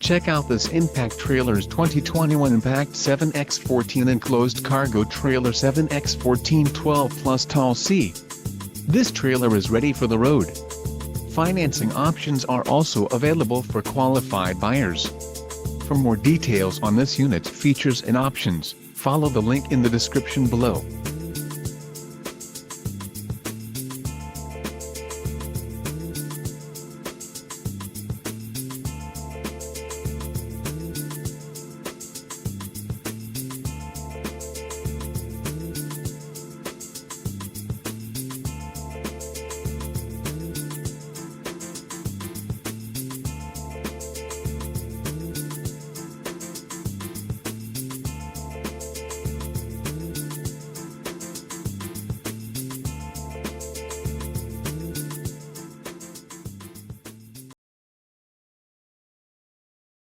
Check out this Impact Trailers 2021 Impact 7x14 Enclosed Cargo Trailer 7x14 12 Plus Tall C. This trailer is ready for the road. Financing options are also available for qualified buyers. For more details on this unit features and options, follow the link in the description below.